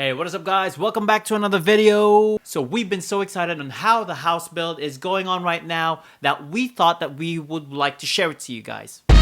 Hey, what is up guys? Welcome back to another video. So we've been so excited on how the house build is going on right now that we thought that we would like to share it to you guys. Now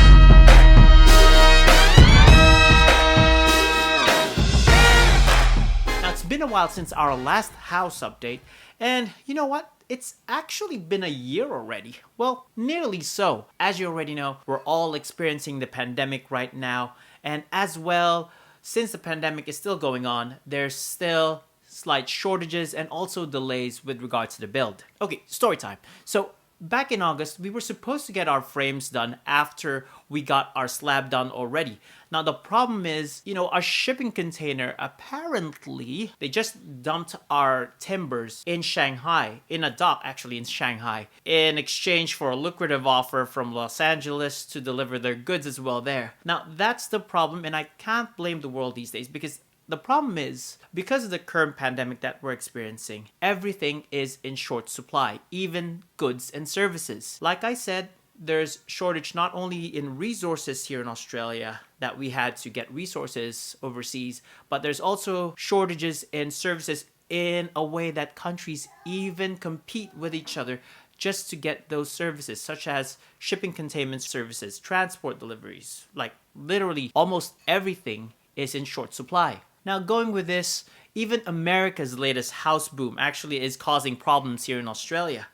it's been a while since our last house update, and you know what? It's actually been a year already. Well, nearly so. As you already know, we're all experiencing the pandemic right now, and as well, since the pandemic is still going on, there's still slight shortages and also delays with regards to the build. Okay, story time. So back in August, we were supposed to get our frames done after we got our slab done already. Now the problem is, our shipping container, apparently, they just dumped our timbers in Shanghai, in a dock actually in Shanghai, in exchange for a lucrative offer from Los Angeles to deliver their goods as well there. Now that's the problem, and I can't blame the world these days because the problem is, because of the current pandemic that we're experiencing, everything is in short supply, even goods and services. Like I said, there's shortage not only in resources here in Australia that we had to get resources overseas, but there's also shortages in services in a way that countries even compete with each other just to get those services, such as shipping containment services, transport deliveries. Like literally almost everything is in short supply. Now going with this, even America's latest house boom actually is causing problems here in Australia.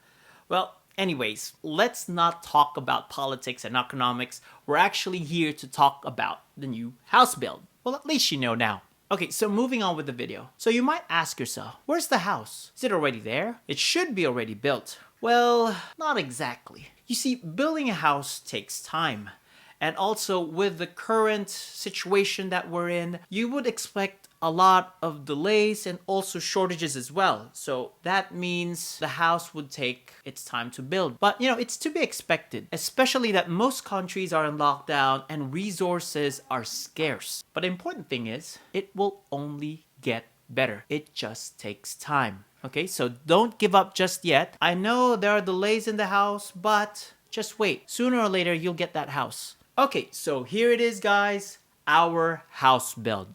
Well, anyways, let's not talk about politics and economics. We're actually here to talk about the new house build. Well, at least you know now. Okay, so moving on with the video. So you might ask yourself, where's the house? Is it already there? It should be already built. Well, not exactly. You see, building a house takes time. And also with the current situation that we're in, you would expect a lot of delays and also shortages as well. So that means the house would take its time to build. But it's to be expected, especially that most countries are in lockdown and resources are scarce. But the important thing is, it will only get better. It just takes time. Okay, so don't give up just yet. I know there are delays in the house, but just wait. Sooner or later, you'll get that house. Okay, so here it is, guys, our house build.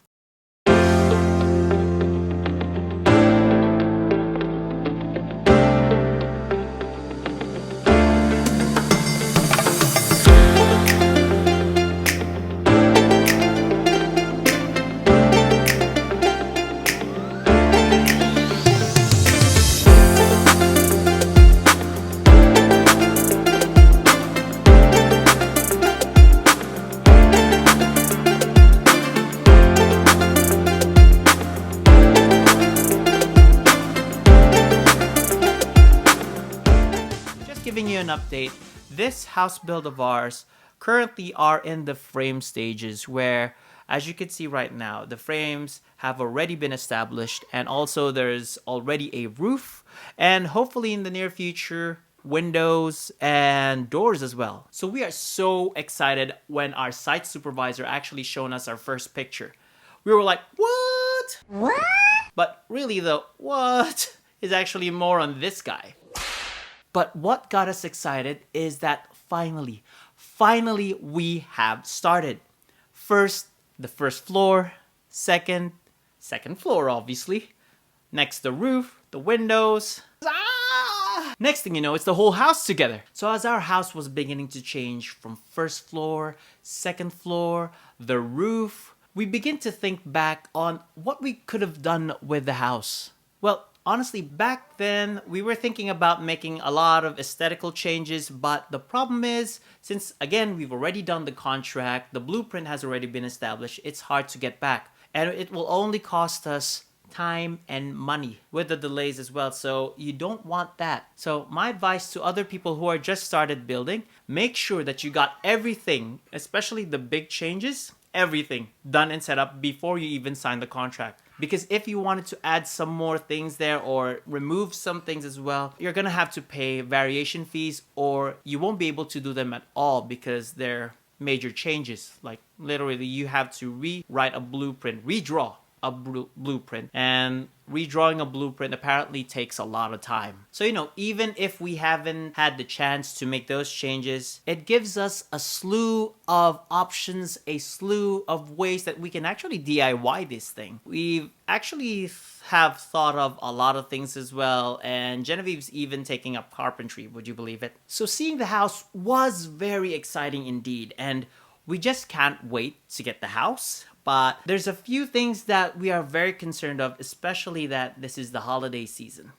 Giving you an update, this house build of ours currently are in the frame stages where, as you can see right now, the frames have already been established, and also there's already a roof, and hopefully in the near future, windows and doors as well. So we are so excited when our site supervisor actually shown us our first picture. We were like, what? What? But really the what is actually more on this guy. But what got us excited is that finally we have started. First, the first floor. Second floor obviously. Next, the roof, the windows. Next thing you know, it's the whole house together. So as our house was beginning to change from first floor, second floor, the roof, we begin to think back on what we could have done with the house. Well, honestly, back then, we were thinking about making a lot of aesthetical changes, but the problem is, since again, we've already done the contract, the blueprint has already been established, it's hard to get back. And it will only cost us time and money with the delays as well, so you don't want that. So my advice to other people who are just started building, make sure that you got everything, especially the big changes, everything done and set up before you even sign the contract. Because if you wanted to add some more things there or remove some things as well, you're gonna have to pay variation fees, or you won't be able to do them at all because they're major changes. Like literally you have to rewrite a blueprint, redraw a blueprint, and redrawing a blueprint apparently takes a lot of time. So, even if we haven't had the chance to make those changes, it gives us a slew of options, a slew of ways that we can actually DIY this thing. We've actually have thought of a lot of things as well, and Genevieve's even taking up carpentry, would you believe it? So seeing the house was very exciting indeed, and we just can't wait to get the house. But there's a few things that we are very concerned of, especially that this is the holiday season.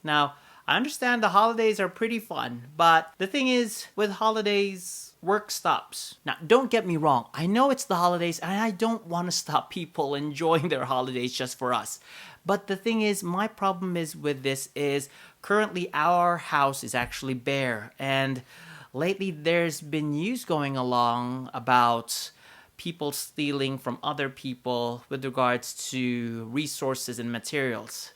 Now, I understand the holidays are pretty fun, but the thing is, with holidays, work stops. Now, don't get me wrong. I know it's the holidays, and I don't want to stop people enjoying their holidays just for us. But the thing is, my problem is with this is currently our house is actually bare, and lately there's been news going along about people stealing from other people with regards to resources and materials.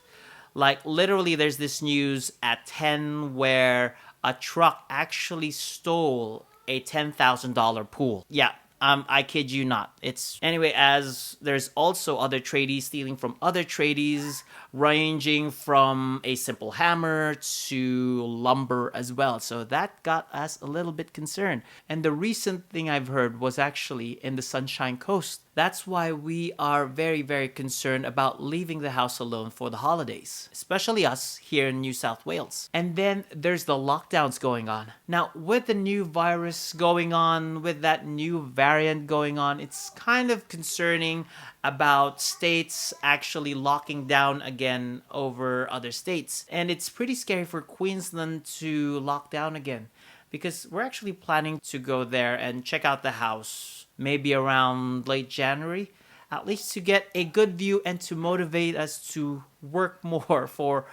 Like literally there's this news at 10 where a truck actually stole a $10,000 pool. Yeah, I kid you not. Anyway, as there's also other tradies stealing from other tradies, ranging from a simple hammer to lumber as well. So that got us a little bit concerned. And the recent thing I've heard was actually in the Sunshine Coast. That's why we are very, very concerned about leaving the house alone for the holidays, especially us here in New South Wales. And then there's the lockdowns going on. Now, with the new virus going on, with that new variant going on, it's kind of concerning about states actually locking down again over other states. And it's pretty scary for Queensland to lock down again, because we're actually planning to go there and check out the house maybe around late January, at least to get a good view and to motivate us to work more for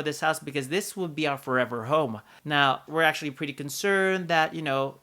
this house, because this will be our forever home. Now, we're actually pretty concerned that,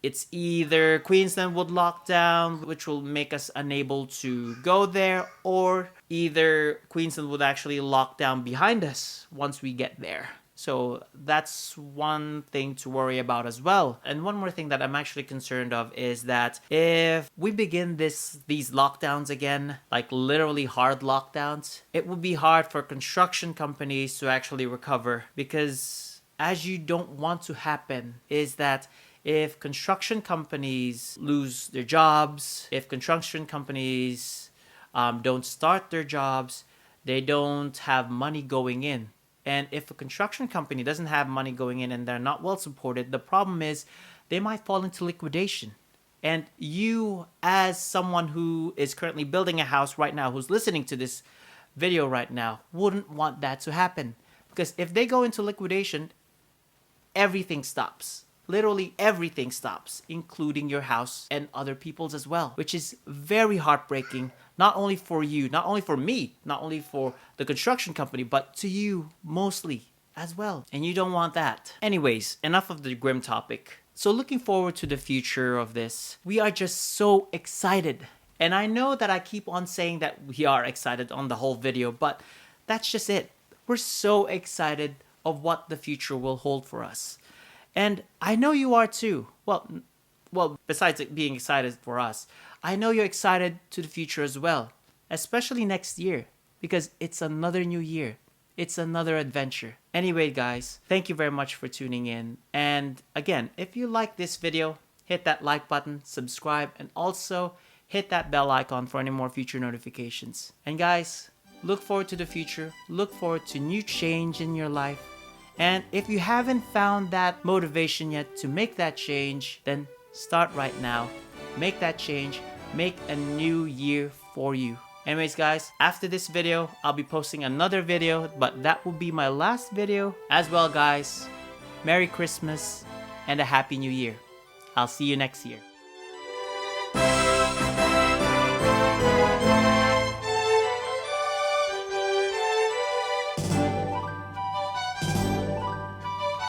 it's either Queensland would lock down, which will make us unable to go there, or either Queensland would actually lock down behind us once we get there. So that's one thing to worry about as well. And one more thing that I'm actually concerned of is that if we begin these lockdowns again, like literally hard lockdowns, it will be hard for construction companies to actually recover, because as you don't want to happen is that if construction companies lose their jobs, if construction companies don't start their jobs, they don't have money going in. And if a construction company doesn't have money going in and they're not well supported, the problem is they might fall into liquidation. And you, as someone who is currently building a house right now, who's listening to this video right now, wouldn't want that to happen. Because if they go into liquidation, everything stops. Literally everything stops, including your house and other people's as well, which is very heartbreaking, not only for you, not only for me, not only for the construction company, but to you mostly as well. And you don't want that. Anyways, enough of the grim topic. So looking forward to the future of this, we are just so excited. And I know that I keep on saying that we are excited on the whole video, but that's just it. We're so excited of what the future will hold for us. And I know you are too. Well, besides it being excited for us, I know you're excited to the future as well, especially next year, because it's another new year. It's another adventure. Anyway, guys, thank you very much for tuning in. And again, if you like this video, hit that like button, subscribe, and also hit that bell icon for any more future notifications. And guys, look forward to the future. Look forward to new change in your life. And if you haven't found that motivation yet to make that change, then start right now. Make that change. Make a new year for you. Anyways, guys, after this video, I'll be posting another video, but that will be my last video as well, guys. Merry Christmas and a Happy New Year. I'll see you next year.